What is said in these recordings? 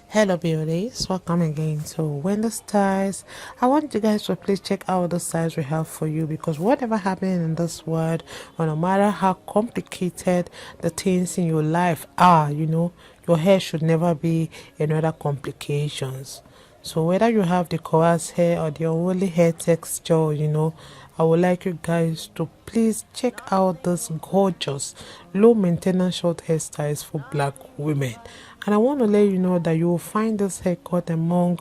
Hello beauties, welcome again to Wendy Styles. I want you guys to please check out the styles we have for you, because whatever happening in this world, or no matter how complicated the things in your life are, your hair should never be another complications. So whether you have the coarse hair or the unruly hair texture, I would like you guys to please check out this gorgeous low maintenance short hairstyles for black women. And I want to let you know that you will find this haircut among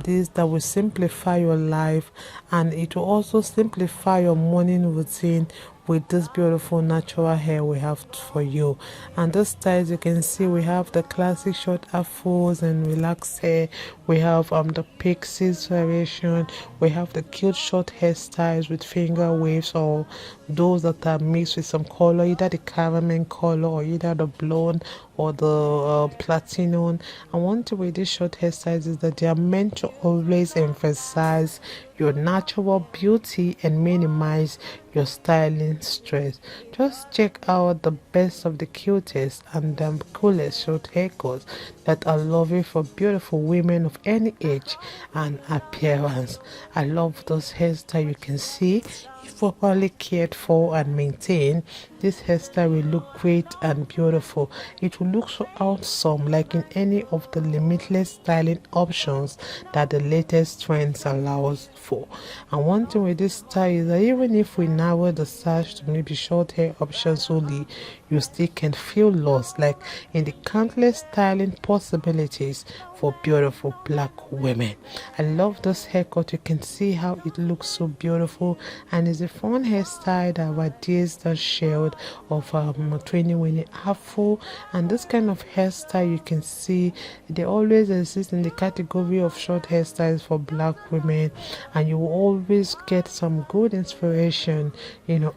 these that will simplify your life, and it will also simplify your morning routine with this beautiful natural hair we have for you. And this styles, you can see we have the classic short afros and relaxed hair, we have the pixies variation, we have the cute short hairstyles with finger waves, or those that are mixed with some color, either the caramel color or either the blonde or the platinum. And one thing with these short hairstyles is that they are meant to always emphasize your natural beauty and minimize your styling stress. Just check out the best of the cutest and the coolest short haircuts that are lovely for beautiful women of any age and appearance. I love those hairstyles. You can see, if properly cared for and maintained, this hairstyle will look great and beautiful. It will look so awesome, like in any of the limitless styling options that the latest trends allows for. And one thing with this style is that even if we narrow the search to maybe short hair options only, you still can feel lost, like in the countless styling possibilities for beautiful black women. I love this haircut. You can see how it looks so beautiful, and it's a fun hairstyle that radiates the shade of 20 afro. And this kind of hairstyle, you can see they always exist in the category of short hairstyles for black women, and you will always get some good inspiration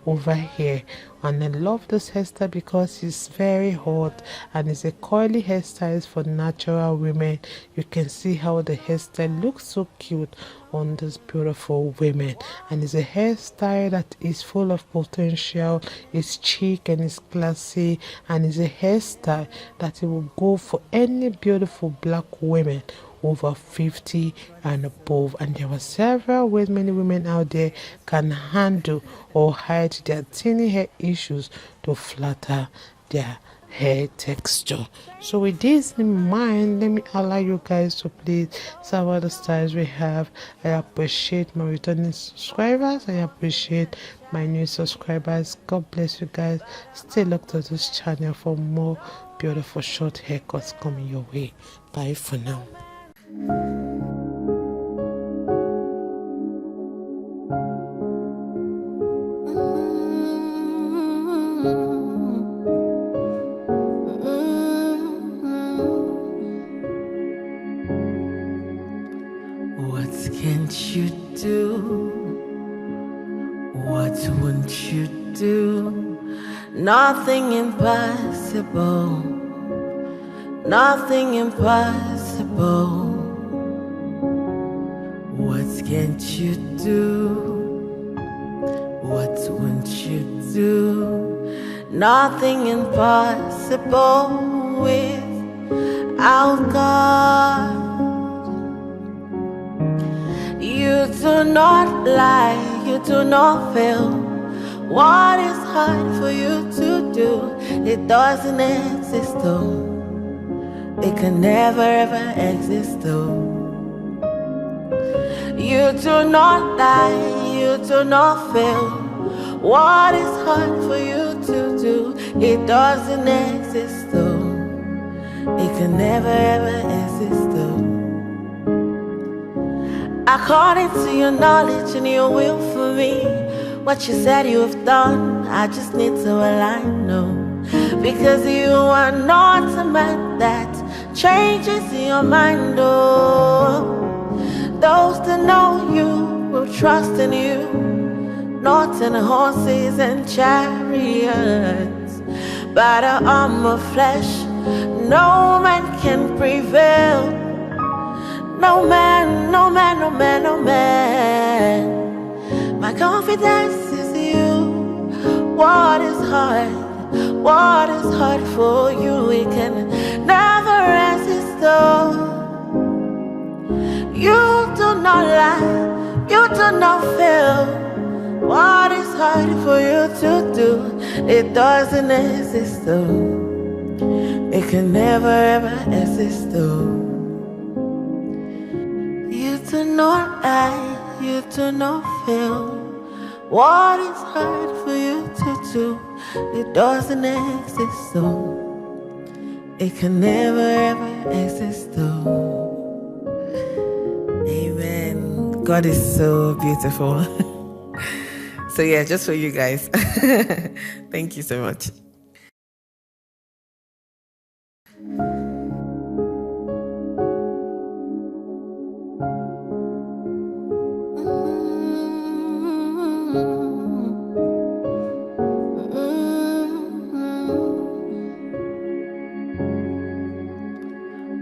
over here. And I love this hairstyle because it's very hot and it's a curly hairstyle for natural women. You can see how the hairstyle looks so cute on this beautiful women, and it's a hairstyle that is full of potential. It's chic and it's classy, and it's a hairstyle that it will go for any beautiful black women over 50 and above. And there are several ways many women out there can handle or hide their tiny hair issues to flatter their hair texture. So with this in mind, let me allow you guys to please some of the styles we have. I appreciate my returning subscribers. I appreciate my new subscribers. God bless you guys. Stay locked to this channel for more beautiful short haircuts coming your way. Bye for now. What can't you do? What won't you do? Nothing impossible. Nothing impossible. What can't you do? What won't you do? Nothing impossible without God. You do not lie, you do not fail. What is hard for you to do? It doesn't exist though. It can never ever exist though. You do not lie, you do not fail. What is hard for you to do? It doesn't exist though. It can never ever exist though. According to your knowledge and your will for me, what you said you have done, I just need to align, no. Because you are not a man that changes your mind, oh. Those that know you will trust in you, not in horses and chariots. By the arm of flesh, no man can prevail. No man, no man, no man, no man. My confidence is you. What is hard? What is hard for you? We can never resist, though. not lie, you do not feel what is hard for you to do. It doesn't exist though. It can never ever exist though. You do not lie, you do not feel what is hard for you to do. It doesn't exist though. It can never ever exist though. Amen. God is so beautiful. So yeah, just for you guys. Thank you so much.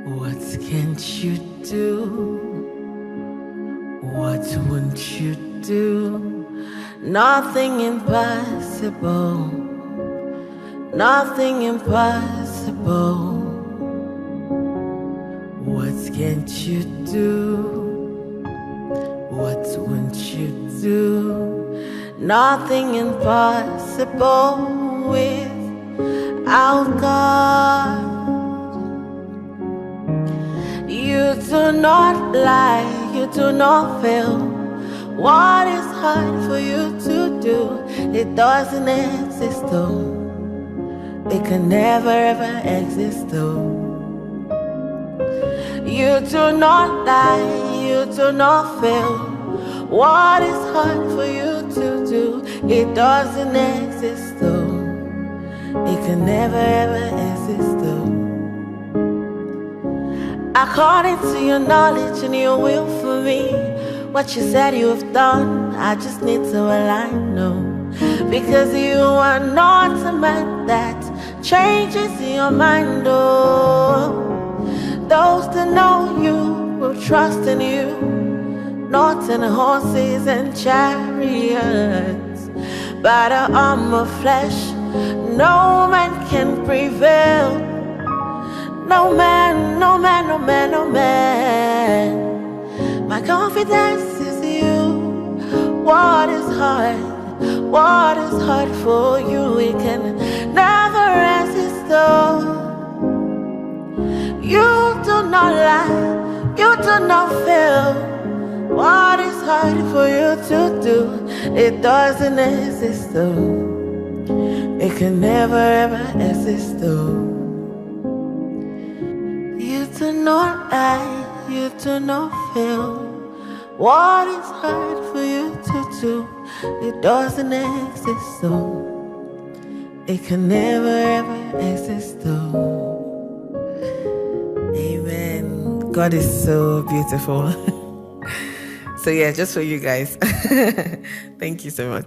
What can't you do? What won't you do? Nothing impossible. Nothing impossible. What can't you do? What won't you do? Nothing impossible without God. You do not lie, you do not fail. What is hard for you to do? It doesn't exist though. It can never ever exist though. You do not lie, you do not fail. What is hard for you to do? It doesn't exist though. It can never ever exist though. According to your knowledge and your will for me, what you said you have done, I just need to align, no. Because you are not a man that changes your mind, oh. Those that know you will trust in you, not in horses and chariots. By the arm of flesh, no man can prevail. No man, no man, no man, no man. My confidence is you. What is hard? What is hard for you? It can never resist though. You do not lie, you do not fail. What is hard for you to do? It doesn't exist though. It can never ever exist though. You do not lie, you do not fail. What is hard for you to do? It doesn't exist though. It can never ever exist though. Amen. God is so beautiful. So yeah, just for you guys. Thank you so much.